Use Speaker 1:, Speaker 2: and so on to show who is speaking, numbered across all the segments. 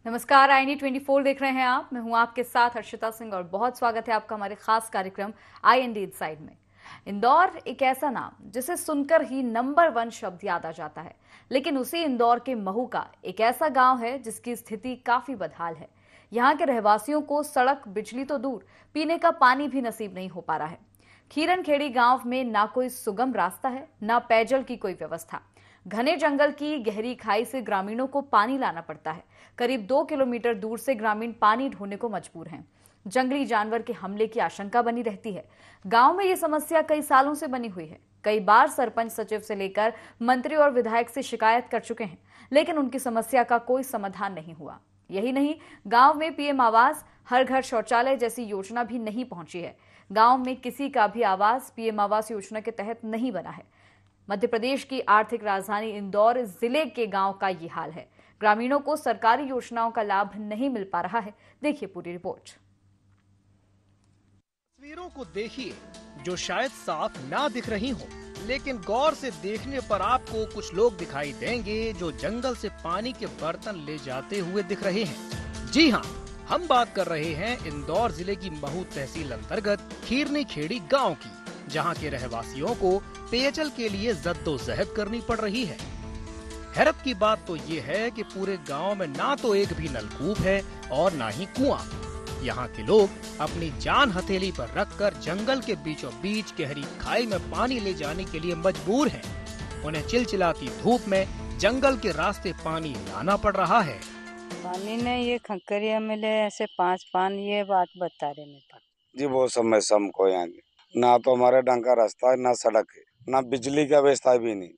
Speaker 1: नमस्कार, IND24 देख रहे हैं आप। मैं हूं आपके साथ हर्षिता सिंह और बहुत स्वागत है आपका हमारे खास कार्यक्रम IND इनसाइड में। इंदौर एक ऐसा नाम जिसे सुनकर ही नंबर 1 शब्द याद आ जाता है, लेकिन उसी इंदौर के महू का एक ऐसा गांव है जिसकी स्थिति काफी बदहाल है। यहाँ के रहवासियों को सड़क, बिजली तो दूर, पीने का पानी भी नसीब नहीं हो पा रहा है। खीरनखेड़ी गांव में ना कोई सुगम रास्ता है, ना पेयजल की कोई व्यवस्था। घने जंगल की गहरी खाई से ग्रामीणों को पानी लाना पड़ता है। करीब 2 किलोमीटर दूर से ग्रामीण पानी ढूंढने को मजबूर हैं। जंगली जानवर के हमले की आशंका बनी रहती है। गांव में ये समस्या कई सालों से बनी हुई है। कई बार सरपंच, सचिव से लेकर मंत्री और विधायक से शिकायत कर चुके हैं, लेकिन उनकी समस्या का कोई समाधान नहीं हुआ। यही नहीं, गांव में PM आवास, हर घर शौचालय जैसी योजना भी नहीं पहुंची है। गांव में किसी का भी आवास PM आवास योजना के तहत नहीं बना है। मध्य प्रदेश की आर्थिक राजधानी इंदौर जिले के गांव का ये हाल है। ग्रामीणों को सरकारी योजनाओं का लाभ नहीं मिल पा रहा है। देखिए पूरी रिपोर्ट।
Speaker 2: तस्वीरों को देखिए जो शायद साफ ना दिख रही हो, लेकिन गौर से देखने पर आपको कुछ लोग दिखाई देंगे जो जंगल से पानी के बर्तन ले जाते हुए दिख रहे हैं। जी हाँ, हम बात कर रहे हैं इंदौर जिले की महू तहसील अंतर्गत खीरनीखेड़ी गांव की, जहां के रहवासियों को पेयजल के लिए जद्दोजहद करनी पड़ रही है। हैरत की बात तो ये है कि पूरे गांव में ना तो एक भी नलकूप है और ना ही कुआं। यहाँ के लोग अपनी जान हथेली पर रखकर जंगल के बीचों बीच गहरी खाई में पानी ले जाने के लिए मजबूर हैं। उन्हें चिलचिलाती धूप में जंगल के रास्ते पानी लाना पड़ रहा है।
Speaker 3: पानी ने ये खंकरिया मिले ऐसे 5 पान, ये बात बता रहे मेरे पास
Speaker 4: जी। वो समस्या हमको यहाँ ना तो हमारे ढंग का रास्ता है, ना सड़क है, ना बिजली का व्यवस्था भी नहीं।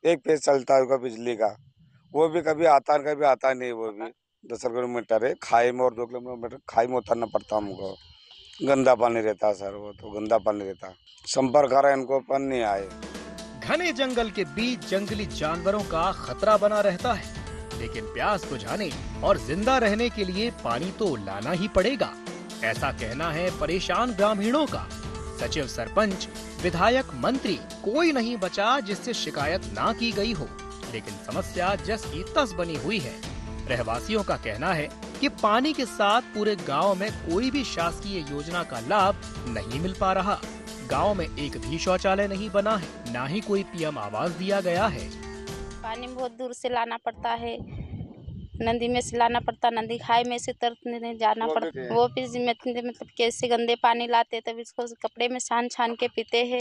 Speaker 4: एक पेज चलता है उसका बिजली का, वो भी कभी आता नहीं। वो भी 10 किलोमीटर है खाई में, और 2 किलोमीटर खाई में उतरना पड़ता हमको। गंदा पानी रहता है सर, वो तो गंदा पानी रहता। संपर्क करा इनको पर नहीं आए।
Speaker 2: घने जंगल के बीच जंगली जानवरों का खतरा बना रहता है, लेकिन प्यास बुझाने और जिंदा रहने के लिए पानी तो लाना ही पड़ेगा, ऐसा कहना है परेशान ग्रामीणों का। सचिव, सरपंच, विधायक, मंत्री कोई नहीं बचा जिससे शिकायत ना की गई हो, लेकिन समस्या जस की तस बनी हुई है। रहवासियों का कहना है कि पानी के साथ पूरे गांव में कोई भी शासकीय योजना का लाभ नहीं मिल पा रहा। गांव में एक भी शौचालय नहीं बना है, ना ही कोई PM आवास दिया गया है।
Speaker 5: पानी बहुत दूर से लाना पड़ता है, नदी में से लाना पड़ता, नदी खाई में से तरने जाना पड़ता। वो भी मतलब कैसे गंदे पानी लाते, तब इसको कपड़े में छान के पीते हैं।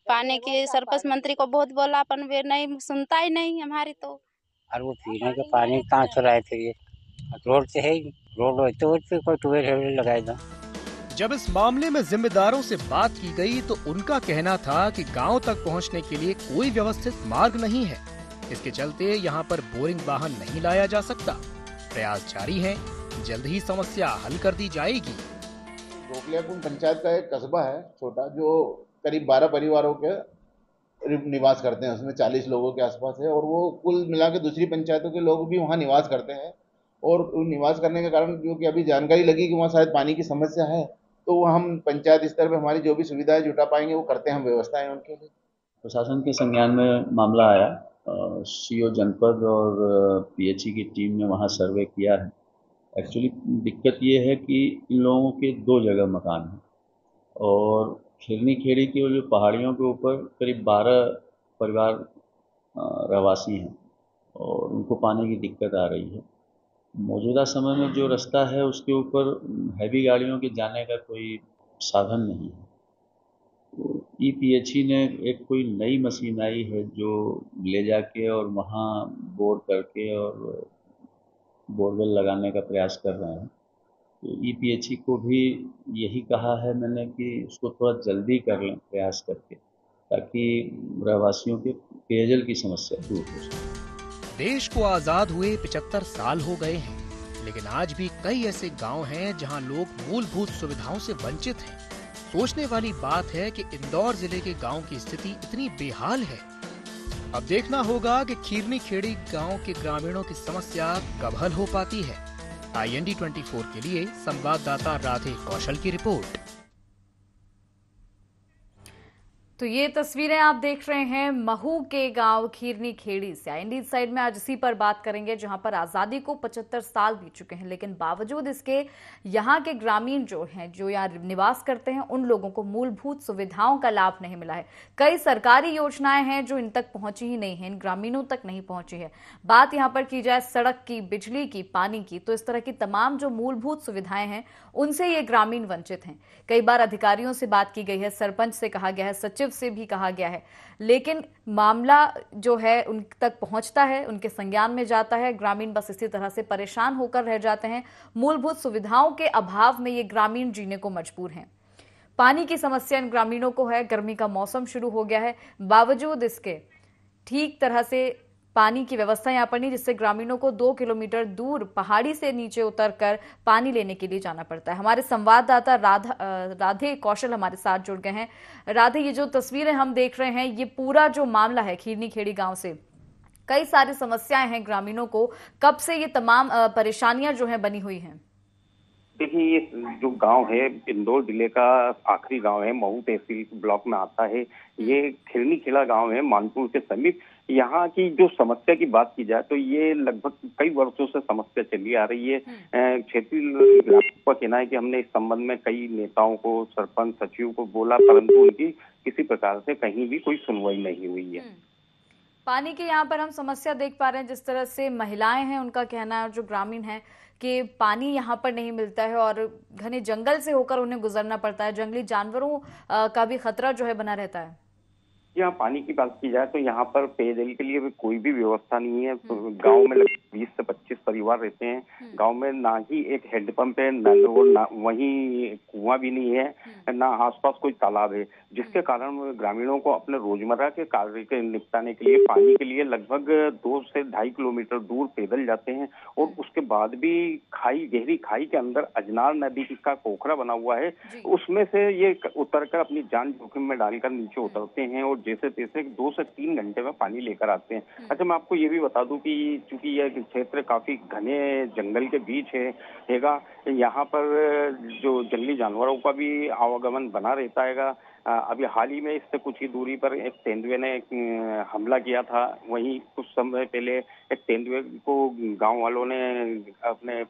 Speaker 5: पानी के सरपंच मंत्री को बहुत बोला, पर वे नहीं सुनता ही नहीं हमारी तो।
Speaker 3: और वो पीने का पानी कहाँ से लाए थे? ये रोड से है, रोड होते हुए कोई ट्यूबवेल लगाए दो।
Speaker 2: जब इस मामले में जिम्मेदारों से बात की गई तो उनका कहना था कि गांव तक पहुंचने के लिए कोई व्यवस्थित मार्ग नहीं है। इसके चलते यहां पर बोरिंग वाहन नहीं लाया जा सकता। प्रयास जारी है, जल्द ही समस्या हल कर दी जाएगी।
Speaker 6: गोखलियाकुंड पंचायत का एक कस्बा है छोटा, जो करीब 12 परिवारों के निवास करते हैं। उसमें 40 लोगों के आसपास है, और वो कुल मिला के दूसरी पंचायतों के लोग भी वहाँ निवास करते हैं। और निवास करने के कारण जो कि अभी जानकारी लगी कि वहाँ शायद पानी की समस्या है, तो हम पंचायत स्तर पर हमारी जो भी सुविधाएं जुटा पाएंगे वो करते हैं हम व्यवस्थाएं उनके लिए।
Speaker 7: प्रशासन के संज्ञान में मामला आया, CO जनपद और PHE की टीम ने वहाँ सर्वे किया है। एक्चुअली दिक्कत ये है कि इन लोगों के 2 जगह मकान हैं, और खीरनीखेड़ी की जो पहाड़ियों के ऊपर करीब 12 परिवार रहवासी हैं, और उनको पानी की दिक्कत आ रही है। मौजूदा समय में जो रास्ता है उसके ऊपर हैवी गाड़ियों के जाने का कोई साधन नहीं है। तो EPHE ने एक कोई नई मशीन आई है जो ले जाके और वहाँ बोर करके और बोरवेल लगाने का प्रयास कर रहे हैं। तो EPHE को भी यही कहा है मैंने कि उसको थोड़ा जल्दी कर लें प्रयास करके, ताकि रहवासियों के पेयजल की समस्या दूर हो सके।
Speaker 2: देश को आजाद हुए 75 साल हो गए हैं, लेकिन आज भी कई ऐसे गांव हैं जहां लोग मूलभूत सुविधाओं से वंचित हैं। सोचने वाली बात है कि इंदौर जिले के गांव की स्थिति इतनी बेहाल है। अब देखना होगा कि खीरनीखेड़ी गांव के ग्रामीणों की समस्या कब हल हो पाती है। IND24 के लिए संवाददाता राधे कौशल की रिपोर्ट।
Speaker 1: तो ये तस्वीरें आप देख रहे हैं महू के गांव खीरनी खेड़ी से। इंडीज साइड में आज इसी पर बात करेंगे, जहां पर आजादी को 75 साल बीत चुके हैं, लेकिन बावजूद इसके यहाँ के ग्रामीण जो हैं, जो यहाँ निवास करते हैं, उन लोगों को मूलभूत सुविधाओं का लाभ नहीं मिला है। कई सरकारी योजनाएं हैं जो इन तक पहुंची ही नहीं है, इन ग्रामीणों तक नहीं पहुंची है। बात यहाँ पर की जाए सड़क की, बिजली की, पानी की, तो इस तरह की तमाम जो मूलभूत सुविधाएं हैं उनसे ये ग्रामीण वंचित हैं। कई बार अधिकारियों से बात की गई है, सरपंच से कहा गया है, सचिव से भी कहा गया है, लेकिन मामला जो है उन तक पहुंचता है, उनके संज्ञान में जाता है। ग्रामीण बस इसी तरह से परेशान होकर रह जाते हैं। मूलभूत सुविधाओं के अभाव में ये ग्रामीण जीने को मजबूर हैं। पानी की समस्या इन ग्रामीणों को है। गर्मी का मौसम शुरू हो गया है, बावजूद इसके ठीक तरह से पानी की व्यवस्था यहाँ पर नहीं, जिससे ग्रामीणों को 2 किलोमीटर दूर पहाड़ी से नीचे उतरकर पानी लेने के लिए जाना पड़ता है। हमारे संवाददाता राधे कौशल हमारे साथ जुड़ गए हैं। राधे, ये जो तस्वीरें हम देख रहे हैं, ये पूरा जो मामला है खीरनी खेड़ी गांव से, कई सारी समस्याएं हैं ग्रामीणों को। कब से ये तमाम परेशानियां जो हैं बनी हुई हैं?
Speaker 8: देखिए, ये जो गांव है इंदौर जिले का आखिरी गांव है, महू तहसील ब्लॉक में आता है। ये खिरनी खेड़ा गांव है, मानपुर के समीप। यहाँ की जो समस्या की बात की जाए तो ये लगभग कई वर्षों से समस्या चली आ रही है। क्षेत्रीय ग्रामीणों का कहना है कि हमने इस संबंध में कई नेताओं को, सरपंच, सचिव को बोला, परंतु उनकी किसी प्रकार से कहीं भी कोई सुनवाई नहीं हुई है।
Speaker 1: पानी की यहाँ पर हम समस्या देख पा रहे हैं, जिस तरह से महिलाएं हैं उनका कहना है, जो ग्रामीण है, कि पानी यहाँ पर नहीं मिलता है और घने जंगल से होकर उन्हें गुजरना पड़ता है। जंगली जानवरों का भी खतरा जो है बना रहता है।
Speaker 8: यहाँ पानी की बात की जाए तो यहाँ पर पेयजल के लिए भी कोई भी व्यवस्था नहीं है। गांव में लगभग 20 से 25 परिवार रहते हैं। गांव में ना ही एक हैंडपंप है, ना वहीं कुआं भी नहीं है, ना आसपास कोई तालाब है, जिसके कारण ग्रामीणों को अपने रोजमर्रा के कार्य के निपटाने के लिए पानी के लिए लगभग 2 से 2.5 किलोमीटर दूर पैदल जाते हैं। और उसके बाद भी खाई, गहरी खाई के अंदर अजनार नदी का पोखरा बना हुआ है, उसमें से ये उतरकर अपनी जान जोखिम में डालकर नीचे उतरते हैं और जैसे तैसे 2 से 3 घंटे में पानी लेकर आते हैं। अच्छा, मैं आपको ये भी बता दूं कि चूंकि यह क्षेत्र काफी घने जंगल के बीच हैगा, यहाँ पर जो जंगली जानवरों का भी आवागमन बना रहता हैगा। अभी हाल ही में इससे कुछ ही दूरी पर एक तेंदुए ने हमला किया था। वहीं कुछ समय पहले एक तेंदुए को गांव वालों ने अपने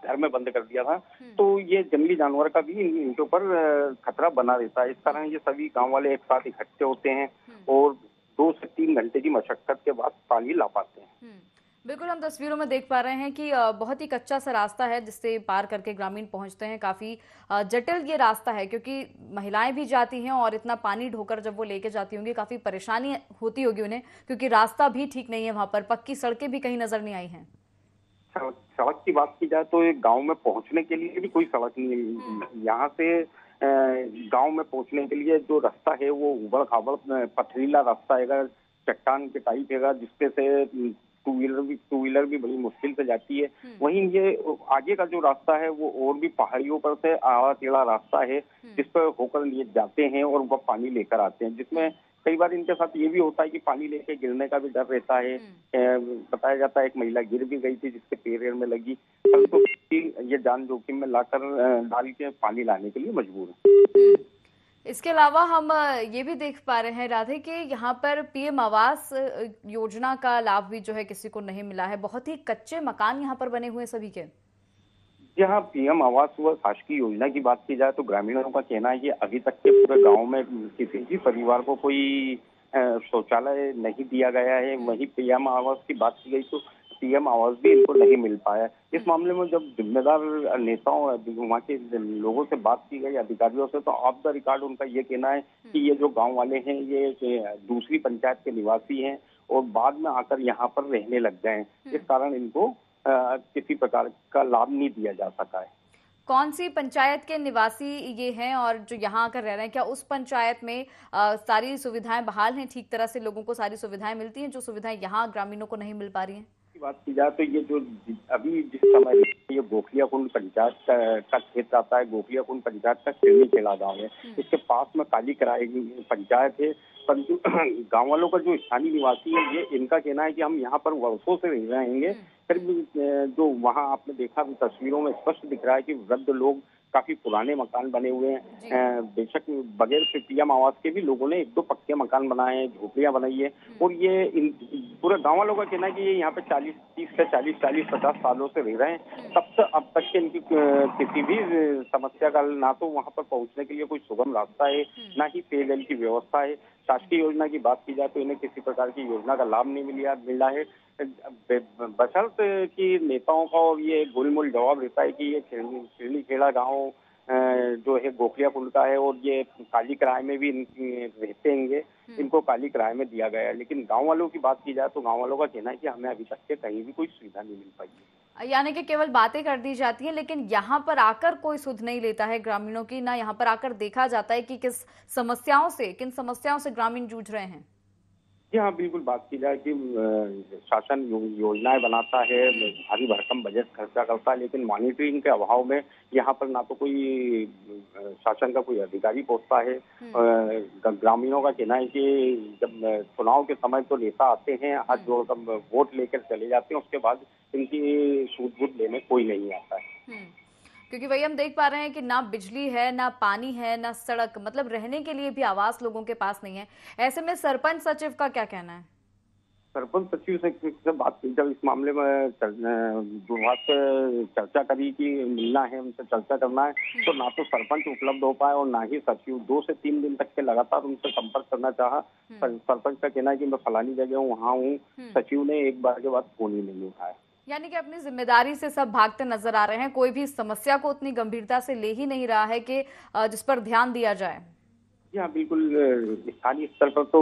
Speaker 8: घर में बंद कर दिया था। तो ये जंगली जानवर का भी इनके ऊपर खतरा बना रहता है। इस कारण ये सभी गांव वाले एक साथ इकट्ठे होते हैं और 2 से 3 घंटे की मशक्कत के बाद पानी ला पाते हैं।
Speaker 1: बिल्कुल, हम तस्वीरों में देख पा रहे हैं कि बहुत ही कच्चा सा रास्ता है जिससे पार करके ग्रामीण पहुंचते हैं। काफी जटिल ये रास्ता है, क्योंकि महिलाएं भी जाती हैं और इतना पानी ढोकर जब वो लेके जाती होंगी, काफी परेशानी होती होगी उन्हें, क्योंकि रास्ता भी ठीक नहीं है। वहां पर पक्की सड़कें भी कहीं नजर नहीं आई हैं।
Speaker 8: सड़क की बात की जाए तो एक गांव में पहुंचने के लिए भी कोई सड़क नहीं है। यहाँ से गांव में पहुंचने के लिए जो रास्ता है वो उबड़ खाबड़ पथरीला रास्ता है, चट्टान के टाइप है, जिसपे से टू व्हीलर भी बड़ी मुश्किल से जाती है। वहीं ये आगे का जो रास्ता है वो और भी पहाड़ियों पर से आड़ा टेढ़ा रास्ता है, जिस पर होकर लिए जाते हैं और वह पानी लेकर आते हैं, जिसमें कई बार इनके साथ ये भी होता है कि पानी लेके गिरने का भी डर रहता है। बताया जाता है एक महिला गिर भी गई थी, जिसके पैर में लगी, तो ये जान जोखिम में लाकर डाल के पानी लाने के लिए मजबूर है।
Speaker 1: इसके अलावा हम ये भी देख पा रहे हैं राधे कि यहाँ पर पीएम आवास योजना का लाभ भी जो है किसी को नहीं मिला है। बहुत ही कच्चे मकान यहाँ पर बने हुए सभी के।
Speaker 8: जहाँ पीएम आवास व शासकीय योजना की बात की जाए तो ग्रामीणों का कहना है कि अभी तक के पूरे गांव में किसी भी परिवार को कोई शौचालय नहीं दिया गया है। वहीं पीएम आवास की बात की गई तो पीएम आवास भी इनको नहीं मिल पाया। इस मामले में जब जिम्मेदार नेताओं, वहाँ के लोगों से बात की गई, अधिकारियों से, तो ऑफ द रिकॉर्ड उनका ये कहना है कि ये जो गांव वाले हैं ये दूसरी पंचायत के निवासी हैं और बाद में आकर यहाँ पर रहने लग गए हैं। इस कारण इनको किसी प्रकार का लाभ नहीं दिया जा सका है।
Speaker 1: कौन सी पंचायत के निवासी ये हैं और जो यहाँ आकर रह रहे हैं? क्या उस पंचायत में सारी सुविधाएं बहाल हैं, ठीक तरह से लोगों को सारी सुविधाएं मिलती हैं, जो सुविधाएं यहाँ ग्रामीणों को नहीं मिल पा रही हैं?
Speaker 8: बात की जाए तो ये जो अभी जिस समय ये गोखलिया कुंड पंचायत का क्षेत्र आता है, गोखलिया कुंड पंचायत का खिरनी खेड़ा गाँव है। इसके पास में काली कराई पंचायत है, परंतु गाँव वालों का जो स्थानीय निवासी है ये इनका कहना है कि हम यहाँ पर वर्षों से रहेंगे। फिर भी जो वहाँ आपने देखा तस्वीरों में स्पष्ट दिख रहा है कि वृद्ध लोग काफी पुराने मकान बने हुए हैं। बेशक बगैर पीएम आवास के भी लोगों ने 1-2 पक्के मकान बनाए हैं, झोपड़ियां बनाई है। और ये पूरे गाँव वालों का कहना है कि ये यहाँ पे 30 से 40-50 सालों से रह रहे हैं। तब से अब तक के इनकी किसी भी समस्या का ना तो वहाँ पर पहुँचने के लिए कोई सुगम रास्ता है, ना ही पेयजल की व्यवस्था है। शासकीय योजना की बात की जाए तो इन्हें किसी प्रकार की योजना का लाभ नहीं मिला है। बशर्ते कि नेताओं का और ये गोलमोल जवाब रहता है कि ये खिरनी खेड़ा गाँव जो है गोखलिया पुल का है और ये काली किराए में भी रहते हैं, इनको काली किराए में दिया गया है। लेकिन गांव वालों की बात की जाए तो गांव वालों का कहना है कि हमें अभी तक के कहीं भी कोई सुविधा नहीं मिल पाई है।
Speaker 1: यानी कि केवल बातें कर दी जाती हैं, लेकिन यहाँ पर आकर कोई सुध नहीं लेता है ग्रामीणों की, ना यहाँ पर आकर देखा जाता है कि किन समस्याओं से ग्रामीण जूझ रहे हैं।
Speaker 8: जी हाँ, बिल्कुल बात की जाए कि शासन योजनाएं बनाता है, भारी भरकम बजट खर्चा करता है, लेकिन मॉनिटरिंग के अभाव में यहाँ पर ना तो कोई शासन का कोई अधिकारी पहुंचता है। ग्रामीणों का कहना है कि जब चुनाव के समय तो नेता आते हैं, हाथ जोड़कर वोट लेकर चले जाते हैं, उसके बाद इनकी सूझबूझ लेने कोई नहीं आता है।
Speaker 1: क्योंकि वही हम देख पा रहे हैं कि ना बिजली है, ना पानी है, ना सड़क, मतलब रहने के लिए भी आवास लोगों के पास नहीं है। ऐसे में सरपंच सचिव का क्या कहना है?
Speaker 8: सरपंच सचिव से बात की जब इस मामले में विभाग से चर्चा करी कि मिलना है, उनसे चर्चा करना है, तो ना तो सरपंच उपलब्ध हो पाए और ना ही सचिव। 2 से 3 दिन तक के लगातार उनसे संपर्क करना चाहा। सरपंच का कहना है कि मैं फलानी जगह हूँ, वहाँ हूँ। सचिव ने एक बार के बाद फोन ही नहीं उठाया।
Speaker 1: यानी कि अपनी जिम्मेदारी से सब भागते नजर आ रहे हैं, कोई भी समस्या को उतनी गंभीरता से ले ही नहीं रहा है कि जिस पर ध्यान दिया जाए।
Speaker 8: जी हाँ, बिल्कुल स्थानीय स्तर पर तो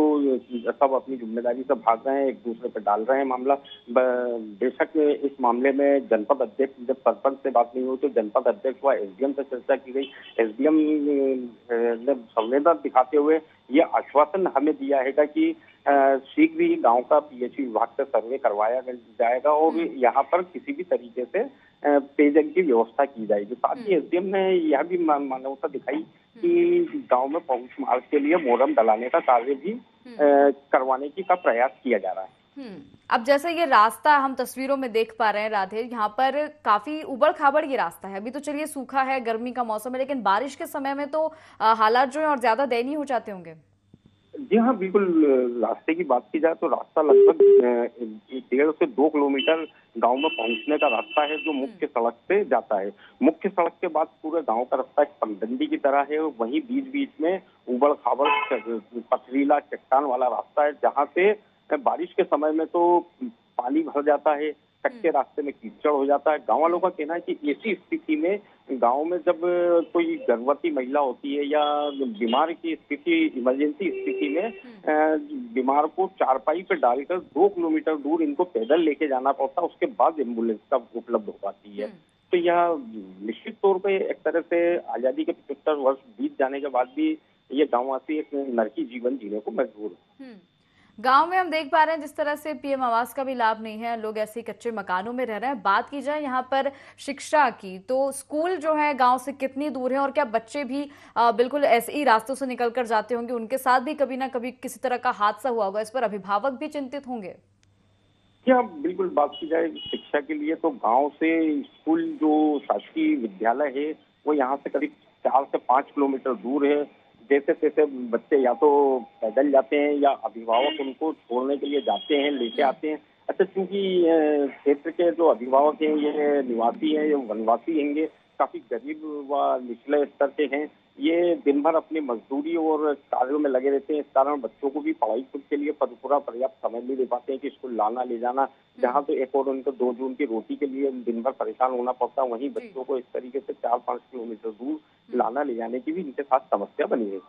Speaker 8: सब अपनी जिम्मेदारी से भाग रहे हैं, एक दूसरे पर डाल रहे हैं मामला। बेशक इस मामले में जनपद अध्यक्ष, जब सरपंच से बात नहीं हुई तो जनपद अध्यक्ष व एसडीएम से चर्चा की गई। एसडीएम ने संवेदना दिखाते हुए ये आश्वासन हमें दिया है कि शीघ्र ही गांव का पीएचई विभाग से सर्वे करवाया जाएगा और यहाँ पर किसी भी तरीके से पेयजल की व्यवस्था की जाएगी। साथ ही एसडीएम ने यह भी मानवता दिखाई कि गांव में पहुंच मार्ग के लिए मोरम डलाने का कार्य भी करवाने का प्रयास किया जा रहा है।
Speaker 1: अब जैसे ये रास्ता हम तस्वीरों में देख पा रहे हैं राधे, यहाँ पर काफी उबड़ खाबड़ ये रास्ता है। अभी तो चलिए सूखा है, गर्मी का मौसम है, लेकिन बारिश के समय में तो हालात जो है और ज्यादा दयनीय हो जाते होंगे।
Speaker 8: जी हाँ, बिल्कुल। रास्ते की बात की जाए तो रास्ता लगभग 1.5 से 2 किलोमीटर गांव में पहुंचने का रास्ता है, जो मुख्य सड़क से जाता है। मुख्य सड़क के बाद पूरे गांव का रास्ता एक पगडंडी की तरह है। वहीं बीच बीच में उबड़ खाबड़ पथरीला चट्टान वाला रास्ता है, जहाँ से बारिश के समय में तो पानी भर जाता है, कच्चे रास्ते में कीचड़ हो जाता है। गाँव वालों का कहना है कि ऐसी स्थिति में गांव में जब कोई गर्भवती महिला होती है या बीमार की स्थिति, इमरजेंसी स्थिति में बीमार को चारपाई पे डालकर 2 किलोमीटर दूर इनको पैदल लेके जाना पड़ता है, उसके बाद एम्बुलेंस का उपलब्ध हो पाती है। तो यह निश्चित तौर पे एक तरह से आजादी के 75 वर्ष बीत जाने के बाद भी ये गाँववासी एक नरकी जीवन जीने को मजबूर है।
Speaker 1: गांव में हम देख पा रहे हैं जिस तरह से पीएम आवास का भी लाभ नहीं है, लोग ऐसे कच्चे मकानों में रह रहे हैं। बात की जाए यहाँ पर शिक्षा की, तो स्कूल जो है गांव से कितनी दूर है और क्या बच्चे भी बिल्कुल ऐसे ही रास्तों से निकल कर जाते होंगे? उनके साथ भी कभी ना कभी किसी तरह का हादसा हुआ होगा, इस पर अभिभावक भी चिंतित होंगे।
Speaker 8: क्या बिल्कुल बात की जाए शिक्षा के लिए तो गाँव से स्कूल जो शासकीय विद्यालय है वो यहाँ से करीब 4 से 5 किलोमीटर दूर है। जैसे तैसे बच्चे या तो पैदल जाते हैं या अभिभावक उनको छोड़ने के लिए जाते हैं, लेके आते हैं। अच्छा, क्योंकि क्षेत्र के जो अभिभावक हैं ये निवासी हैं, ये वनवासी हैं, काफी गरीब व निचले स्तर के हैं। ये दिन भर अपनी मजदूरी और कार्यों में लगे रहते हैं। इस कारण बच्चों को भी पढ़ाई के लिए पूरा पर्याप्त समय नहीं दे पाते हैं कि स्कूल लाना ले जाना। जहाँ तो एक और उनको 2 जून की रोटी के लिए दिन भर परेशान होना पड़ता है, वहीं बच्चों को इस तरीके से 4-5 किलोमीटर दूर लाना ले जाने की भी इनके साथ समस्या बनी है।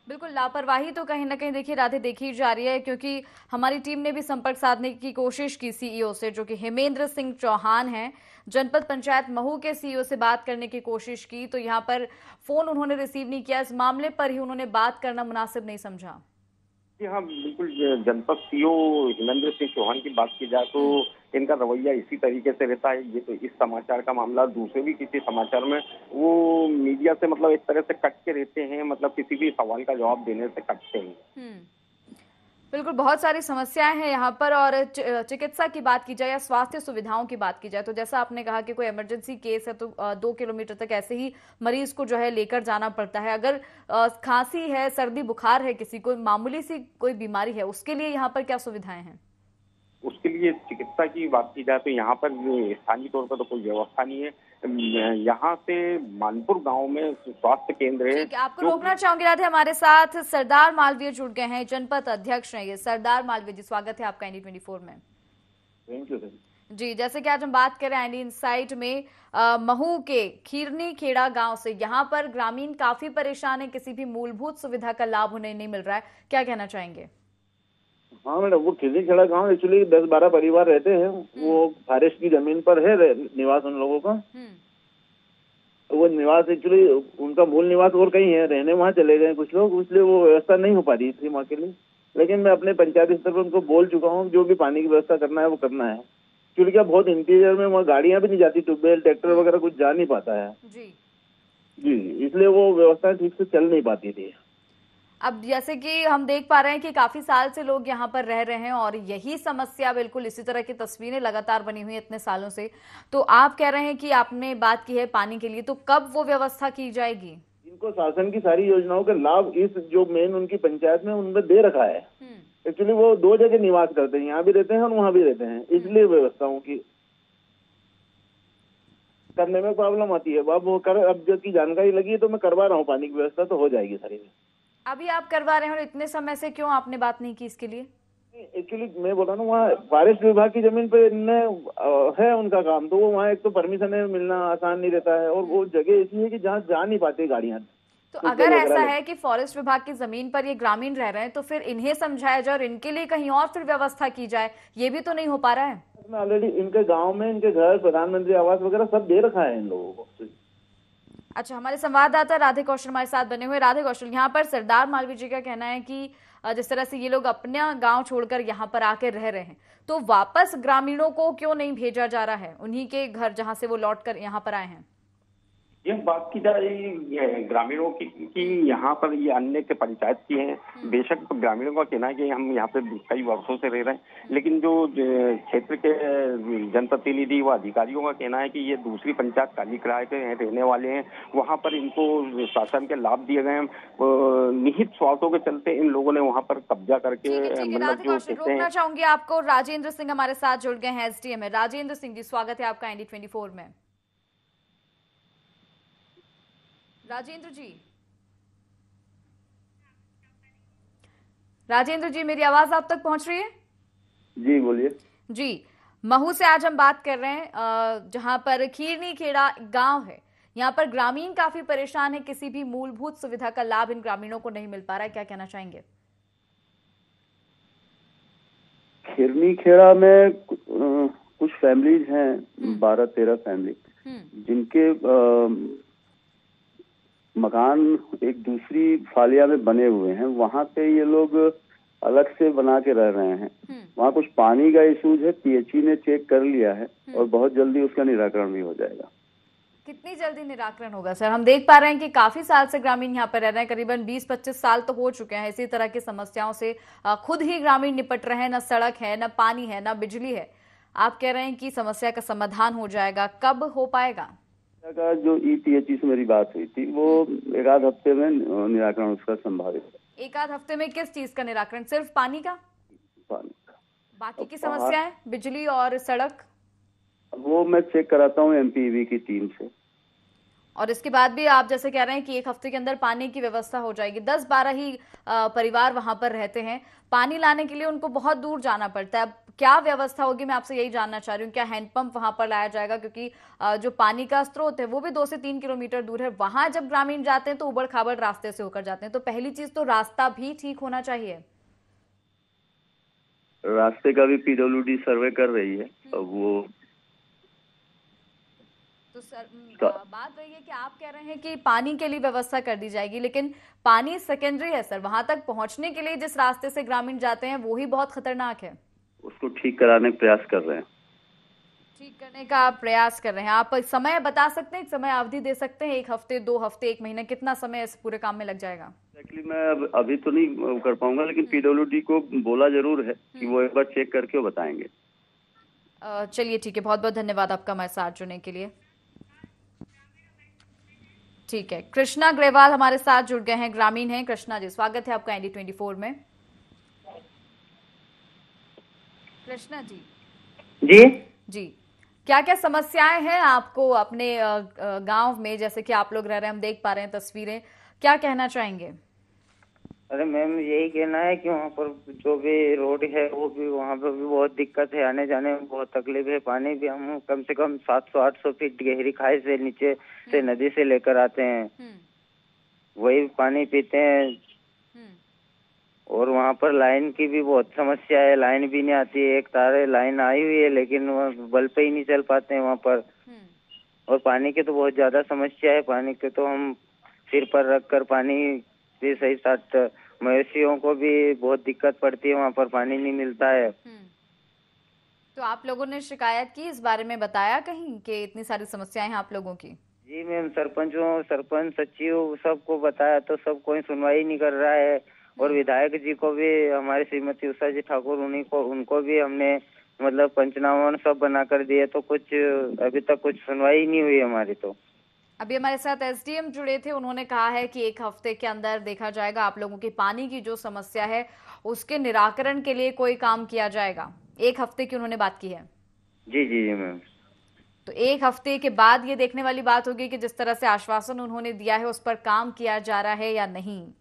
Speaker 1: बिल्कुल, लापरवाही तो कहीं ना कहीं देखिए राधे देखी जा रही है, क्योंकि हमारी टीम ने भी संपर्क साधने की कोशिश की सीईओ से, जो कि हेमेंद्र सिंह चौहान हैं। जनपद पंचायत महू के सीईओ से बात करने की कोशिश की तो यहाँ पर फोन उन्होंने रिसीव नहीं किया। इस मामले पर ही उन्होंने बात करना मुनासिब नहीं समझा।
Speaker 8: जी हाँ, बिल्कुल। जनपद सीईओ हेमेंद्र सिंह चौहान की बात की जाए तो इनका रवैया इसी तरीके से रहता है। ये तो इस समाचार का मामला, दूसरे भी किसी समाचार में वो मीडिया से मतलब एक तरह से कट के रहते हैं, मतलब किसी भी सवाल का जवाब देने से कटते हैं।
Speaker 1: बिल्कुल, बहुत सारी समस्याएं हैं यहाँ पर। और चिकित्सा की बात की जाए या स्वास्थ्य सुविधाओं की बात की जाए तो जैसा आपने कहा कि कोई इमरजेंसी केस है तो 2 किलोमीटर तक ऐसे ही मरीज को जो है लेकर जाना पड़ता है। अगर खांसी है, सर्दी बुखार है, किसी को मामूली सी कोई बीमारी है, उसके लिए यहाँ पर क्या सुविधाएं हैं?
Speaker 8: उसके लिए चिकित्सा की बात की जाए तो यहाँ पर स्थानीय तौर पर तो कोई व्यवस्था नहीं है। यहाँ से मानपुर गांव में स्वास्थ्य केंद्र है।
Speaker 1: आपको रोकना चाहूंगी राधे, हमारे साथ सरदार मालवीय जुड़ गए हैं, जनपद अध्यक्ष हैं ये। सरदार मालवीय जी, स्वागत है आपका ND24 में।
Speaker 8: थैंक यू सर
Speaker 1: जी। जैसे कि आज हम बात करें IND इनसाइट में महू के खीरनी खेड़ा गांव से, यहाँ पर ग्रामीण काफी परेशान है, किसी भी मूलभूत सुविधा का लाभ उन्हें नहीं मिल रहा है, क्या कहना चाहेंगे?
Speaker 9: हाँ मैडम, वो खिरनी खेड़ा गाँव एक्चुअली 10-12 परिवार रहते हैं। वो फॉरेस्ट की जमीन पर है निवास उन लोगों का। वो निवास एक्चुअली उनका मूल निवास और कहीं है, रहने वहाँ चले गए कुछ लोग, इसलिए वो व्यवस्था नहीं हो पा रही थी वहाँ के लिए। लेकिन मैं अपने पंचायत स्तर पर उनको बोल चुका हूँ, जो भी पानी की व्यवस्था करना है वो करना है। एक्चुअली क्या बहुत इंटीरियर में वहाँ गाड़ियाँ भी नहीं जाती, ट्यूबवेल ट्रैक्टर वगैरह कुछ जा नहीं पाता है जी, इसलिए वो व्यवस्था ठीक से चल नहीं पाती थी।
Speaker 1: अब जैसे कि हम देख पा रहे हैं कि काफी साल से लोग यहाँ पर रह रहे हैं और यही समस्या, बिल्कुल इसी तरह की तस्वीरें लगातार बनी हुई है इतने सालों से। तो आप कह रहे हैं कि आपने बात की है पानी के लिए, तो कब वो व्यवस्था की जाएगी?
Speaker 9: इनको शासन की सारी योजनाओं का लाभ इस जो मेन उनकी पंचायत में उनमें दे रखा है। एक्चुअली वो 2 जगह निवास करते हैं, यहाँ भी रहते हैं और वहाँ भी रहते हैं, इसलिए व्यवस्थाओं की करने में प्रॉब्लम आती है। अब जब की जानकारी लगी है तो मैं करवा रहा हूँ, पानी की व्यवस्था तो हो जाएगी सारी।
Speaker 1: अभी आप करवा रहे हैं और इतने समय से क्यों आपने बात नहीं की इसके लिए?
Speaker 9: एक्चुअली मैं बोला ना, वहाँ फॉरेस्ट विभाग की जमीन पे है उनका काम, तो वो वहाँ एक तो परमिशन मिलना आसान नहीं रहता है, और वो जगह ऐसी है कि जहाँ जा नहीं पाती गाड़ियाँ।
Speaker 1: तो अगर ऐसा है कि फॉरेस्ट विभाग की जमीन पर ये ग्रामीण रह रहे हैं तो फिर इन्हें समझाया जाए और इनके लिए कहीं और फिर व्यवस्था की जाए, ये भी तो नहीं हो पा रहा है।
Speaker 9: ऑलरेडी इनके गाँव में इनके घर, प्रधानमंत्री आवास वगैरह सब दे रखा है इन लोगों को।
Speaker 1: अच्छा, हमारे संवाददाता राधे कौशल हमारे साथ बने हुए। राधे कौशल, यहाँ पर सरदार मालवीय जी का कहना है कि जिस तरह से ये लोग अपना गांव छोड़कर यहाँ पर आकर रह रहे हैं, तो वापस ग्रामीणों को क्यों नहीं भेजा जा रहा है उन्हीं के घर जहां से वो लौटकर यहाँ पर आए हैं?
Speaker 8: यह बात की जाए ग्रामीणों की कि यहाँ पर ये अन्य के पंचायत की हैं। बेशक ग्रामीणों का कहना है कि हम यहाँ पे कई वर्षों से रह रहे हैं, लेकिन जो क्षेत्र के जनप्रतिनिधि व अधिकारियों का कहना है कि ये दूसरी पंचायत खाली किराए के रहने वाले हैं, वहाँ पर इनको शासन के लाभ दिए गए हैं। निहित स्वार्थों के चलते इन लोगों ने वहाँ पर कब्जा करके
Speaker 1: मतलब जो रोकना चाहूंगी आपको। राजेंद्र सिंह हमारे साथ जुड़ गए हैं, SDM है। राजेंद्र सिंह जी, स्वागत है आपका ND24 में। राजेंद्र जी, मेरी आवाज आप तक पहुंच रही है?
Speaker 9: जी बोलिए।
Speaker 1: जी, महू से आज हम बात कर रहे हैं, जहां पर खीरनी खेड़ा गांव है, यहाँ पर ग्रामीण काफी परेशान है, किसी भी मूलभूत सुविधा का लाभ इन ग्रामीणों को नहीं मिल पा रहा है, क्या कहना चाहेंगे?
Speaker 9: खीरनी खेड़ा में कुछ फैमिलीज हैं, 12-13 फैमिली, जिनके मकान एक दूसरी फालिया में बने हुए हैं। वहाँ पे ये लोग अलग से बना के रह रहे हैं। वहाँ कुछ पानी का इशूज है, PHE ने चेक कर लिया है और बहुत जल्दी उसका निराकरण भी हो जाएगा।
Speaker 1: कितनी जल्दी निराकरण होगा सर? हम देख पा रहे हैं कि काफी साल से ग्रामीण यहाँ पर रह रहे हैं, करीबन 20-25 साल तो हो चुके हैं इसी तरह की समस्याओं से खुद ही ग्रामीण निपट रहे हैं। न सड़क है, न पानी है, न बिजली है। आप कह रहे हैं कि समस्या का समाधान हो जाएगा, कब हो पाएगा?
Speaker 9: का जो EPHE से मेरी बात हुई थी, वो 1-8 हफ्ते में निराकरण उसका संभावित है।
Speaker 1: 1-8 हफ्ते में किस चीज का निराकरण? सिर्फ पानी का?
Speaker 9: पानी का।
Speaker 1: बाकी की समस्याएं, बिजली और सड़क?
Speaker 9: वो मैं चेक कराता हूँ MPEB की टीम से।
Speaker 1: और इसके बाद भी आप जैसे कह रहे हैं कि 1 हफ्ते के अंदर पानी की व्यवस्था हो जाएगी। 10-12 ही परिवार वहां पर रहते हैं, पानी लाने के लिए उनको बहुत दूर जाना पड़ता है। अब क्या व्यवस्था होगी, मैं आपसे यही जानना चाह रही हूँ। क्या हैंडपंप वहां पर लाया जाएगा? क्योंकि जो पानी का स्रोत है वो भी 2 से 3 किलोमीटर दूर है। वहां जब ग्रामीण जाते हैं तो उबड़ खाबड़ रास्ते से होकर जाते हैं, तो पहली चीज तो रास्ता भी ठीक होना चाहिए।
Speaker 9: रास्ते का भी PWD सर्वे कर रही है। अब वो
Speaker 1: तो सर बात रही है कि आप कह रहे हैं कि पानी के लिए व्यवस्था कर दी जाएगी, लेकिन पानी सेकेंडरी है सर। वहां तक पहुंचने के लिए जिस रास्ते से ग्रामीण जाते हैं वो ही बहुत खतरनाक है।
Speaker 9: उसको ठीक कराने का प्रयास कर रहे हैं।
Speaker 1: ठीक करने का आप प्रयास कर रहे हैं। आप समय बता सकते हैं, समय अवधि दे सकते हैं, 1 हफ्ते, 2 हफ्ते, 1 महीना, कितना समय इस पूरे काम में लग जाएगा?
Speaker 10: एक्चुअली मैं अभी तो नहीं कर पाऊंगा, लेकिन पीडब्ल्यूडी को बोला जरूर है कि वो एक बार चेक करके वो बताएंगे।
Speaker 1: चलिए ठीक है, बहुत बहुत धन्यवाद आपका हमारे साथ जुड़ने के लिए। ठीक है, कृष्णा ग्रेवाल हमारे साथ जुड़ गए हैं, ग्रामीण हैं। कृष्णा जी, स्वागत है आपका ND24 में। कृष्णा जी जी, क्या क्या समस्याएं हैं आपको अपने गांव में, जैसे कि आप लोग रह रहे हैं, हम देख पा रहे हैं तस्वीरें, क्या कहना चाहेंगे?
Speaker 11: अरे मैम, यही कहना है कि वहाँ पर जो भी रोड है वो भी, वहाँ पर भी बहुत दिक्कत है, आने जाने में बहुत तकलीफ है। पानी भी हम कम से कम 700-800 फीट गहरी खाई से नीचे से नदी से लेकर आते हैं, वही पानी पीते हैं। और वहाँ पर लाइन की भी बहुत समस्या है, लाइन भी नहीं आती है। एक तारे लाइन आई हुई है लेकिन वो बल पे ही नहीं चल पाते हैं वहाँ पर। और पानी की तो बहुत ज्यादा समस्या है। पानी के तो हम सिर पर रख कर पानी भी सही साथ, मवेशियों को भी बहुत दिक्कत पड़ती है, वहाँ पर पानी नहीं मिलता है।
Speaker 1: तो आप लोगों ने शिकायत की, इस बारे में बताया कहीं कि इतनी सारी समस्याएं हैं आप लोगों की?
Speaker 11: जी मैम, सरपंच सचिव सबको बताया तो सब कोई सुनवाई नहीं कर रहा है। और विधायक जी को भी, हमारे श्रीमती उषा जी ठाकुर, उनको भी हमने मतलब पंचनामा सब बना कर दिए, तो कुछ अभी तक कुछ सुनवाई नहीं हुई हमारी। तो
Speaker 1: अभी हमारे साथ SDM जुड़े थे, उन्होंने कहा है कि 1 हफ्ते के अंदर देखा जाएगा, आप लोगों की पानी की जो समस्या है उसके निराकरण के लिए कोई काम किया जाएगा। 1 हफ्ते की उन्होंने बात की है।
Speaker 11: जी जी जी मैम।
Speaker 1: तो 1 हफ्ते के बाद ये देखने वाली बात होगी कि जिस तरह से आश्वासन उन्होंने दिया है उस पर काम किया जा रहा है या नहीं।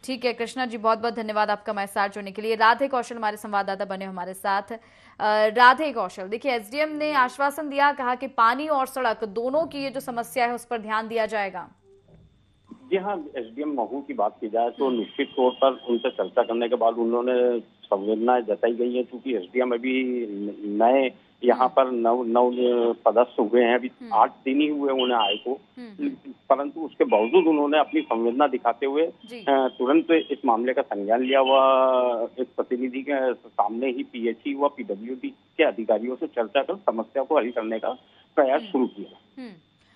Speaker 1: ठीक है कृष्णा जी, बहुत बहुत धन्यवाद आपका हमारे साथ जुड़ने के लिए। राधे कौशल हमारे संवाददाता बने हमारे साथ। राधे कौशल, देखिए SDM ने आश्वासन दिया, कहा कि पानी और सड़क दोनों की ये जो समस्या है उस पर ध्यान दिया जाएगा।
Speaker 8: जी हाँ, SDM महू की बात की जाए तो निश्चित तौर पर उनसे चर्चा करने के बाद उन्होंने संवेदनाएं जताई गई है, क्योंकि SDM अभी नए यहाँ पर नव पदस्थ हुए हैं, अभी 8 दिन ही हुए उन्हें आए को, परंतु उसके बावजूद उन्होंने अपनी संवेदना दिखाते हुए तुरंत इस मामले का संज्ञान लिया। वह एक प्रतिनिधि के सामने ही PHE व PWD के अधिकारियों से चर्चा कर समस्या को हल करने का प्रयास शुरू किया।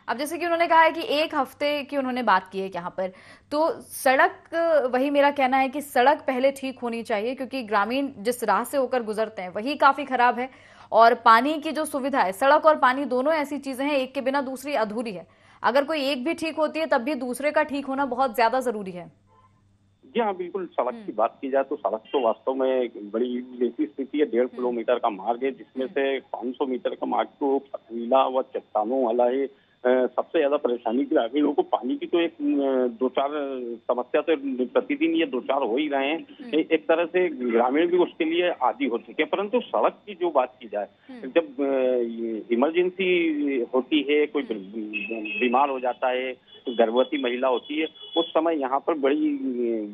Speaker 1: अब जैसे कि उन्होंने कहा है कि 1 हफ्ते की उन्होंने बात की है यहाँ पर, तो सड़क, वही मेरा कहना है कि सड़क पहले ठीक होनी चाहिए, क्योंकि ग्रामीण जिस राह से होकर गुजरते हैं वही काफी खराब है। और पानी की जो सुविधा है, सड़क और पानी दोनों ऐसी चीजें हैं, एक के बिना दूसरी अधूरी है। अगर कोई एक भी ठीक होती है तब भी दूसरे का ठीक होना बहुत ज्यादा जरूरी है।
Speaker 8: जी हाँ, बिल्कुल। सड़क की बात की जाए तो सड़क तो वास्तव में बड़ी ऐसी स्थिति है, 1.5 किलोमीटर का मार्ग है, जिसमें से 500 मीटर का मार्ग तो पथरीला व चट्टानों वाला है। सबसे ज्यादा परेशानी ग्रामीणों को पानी की तो एक 2-4 समस्या तो प्रतिदिन ये 2-4 हो ही रहे हैं। एक तरह से ग्रामीण भी उसके लिए आदी हो चुके हैं। परंतु सड़क की जो बात की जाए, जब इमरजेंसी होती है, कोई बीमार हो जाता है, गर्भवती महिला होती है, उस समय यहाँ पर बड़ी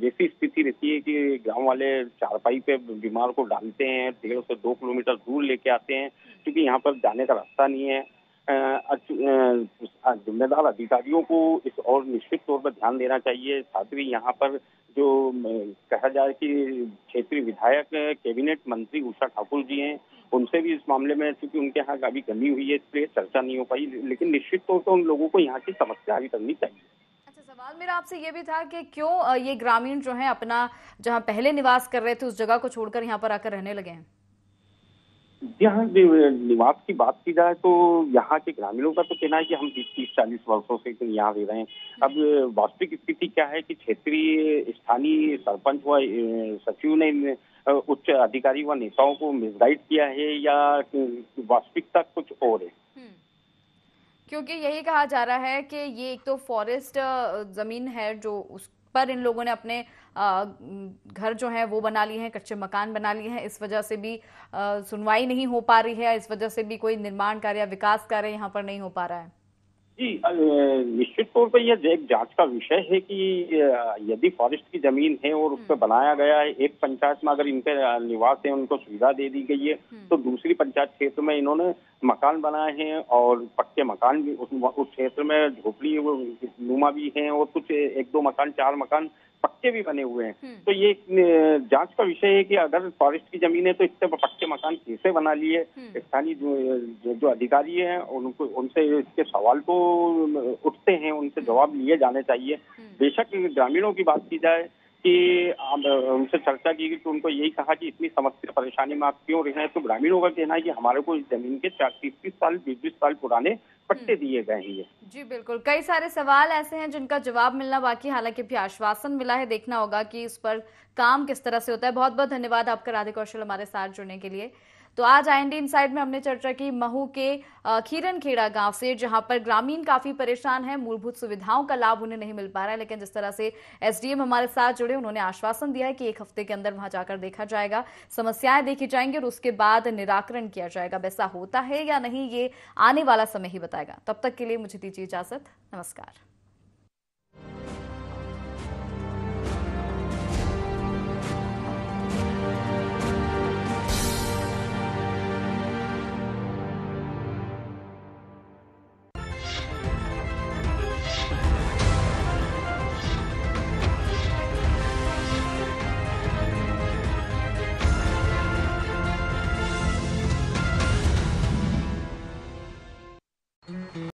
Speaker 8: वैसी स्थिति रहती है कि गांव वाले चारपाई पे बीमार को डालते हैं, 1.5 से 2 किलोमीटर दूर लेके आते हैं, क्योंकि यहाँ पर जाने का रास्ता नहीं है। जिम्मेदार अधिकारियों को इस और निश्चित तौर पर ध्यान देना चाहिए। साथ ही यहाँ पर जो कहा जाए कि क्षेत्रीय विधायक कैबिनेट मंत्री उषा ठाकुर जी हैं, उनसे भी इस मामले में, क्योंकि उनके यहाँ अभी कमी हुई है, इसलिए चर्चा नहीं हो पाई, लेकिन निश्चित तौर पर उन लोगों को यहाँ की समस्या हल करनी चाहिए।
Speaker 1: अच्छा, सवाल मेरा आपसे ये भी था कि क्यों ये ग्रामीण जो है अपना जहाँ पहले निवास कर रहे थे उस जगह को छोड़कर यहाँ पर आकर रहने लगे हैं?
Speaker 8: यहाँ निवास की बात की जाए तो यहाँ के ग्रामीणों का तो कहना है कि हम 30-40 वर्षों से यहाँ रह रहे हैं। अब वास्तविक स्थिति क्या है कि क्षेत्रीय स्थानीय सरपंच व सचिव ने उच्च अधिकारी व नेताओं को मिसगाइड किया है, या वास्तविकता कुछ और है?
Speaker 1: क्योंकि यही कहा जा रहा है कि ये एक तो फॉरेस्ट जमीन है जो उस पर इन लोगों ने अपने घर जो है वो बना लिए हैं, कच्चे मकान बना लिए हैं, इस वजह से भी सुनवाई नहीं हो पा रही है, इस वजह से भी कोई निर्माण कार्य या विकास कार्य यहाँ पर नहीं हो पा रहा है।
Speaker 8: जी, निश्चित तौर पर यह एक जांच का विषय है कि यदि फॉरेस्ट की जमीन है और उस पर बनाया गया है, एक पंचायत में अगर इनके निवास है, उनको सुविधा दे दी गई है, तो दूसरी पंचायत क्षेत्र में इन्होंने मकान बनाए हैं और पक्के मकान भी उस क्षेत्र में झोपड़ी नुमा भी हैं, और कुछ 1-2 मकान, 4 मकान पक्के भी बने हुए हैं। तो ये जांच का विषय है कि अगर फॉरेस्ट की जमीन है तो इससे पक्के मकान कैसे बना लिए। स्थानीय जो अधिकारी हैं उनको उनसे इसके सवाल तो उठते हैं, उनसे जवाब लिए जाने चाहिए। बेशक ग्रामीणों की बात की जाए कि उनसे चर्चा की तो उनको यही कहा कि इतनी समस्या परेशानी में आप क्यों रहे हैं, तो ग्रामीणों का कहना है कि हमारे को इस जमीन के 30-30 साल 20-20 साल पुराने पट्टे दिए गए हैं।
Speaker 1: जी बिल्कुल, कई सारे सवाल ऐसे हैं जिनका जवाब मिलना बाकी, हालांकि भी आश्वासन मिला है, देखना होगा कि इस पर काम किस तरह से होता है। बहुत बहुत धन्यवाद आपका राधे कौशल हमारे साथ जुड़ने के लिए। तो आज IND इनसाइड में हमने चर्चा की महू के खीरनखेड़ा गांव से, जहां पर ग्रामीण काफी परेशान हैं, मूलभूत सुविधाओं का लाभ उन्हें नहीं मिल पा रहा है। लेकिन जिस तरह से SDM हमारे साथ जुड़े, उन्होंने आश्वासन दिया है कि 1 हफ्ते के अंदर वहां जाकर देखा जाएगा, समस्याएं देखी जाएंगी और उसके बाद निराकरण किया जाएगा। वैसा होता है या नहीं ये आने वाला समय ही बताएगा। तब तक के लिए मुझे दीजिए इजाजत, नमस्कार।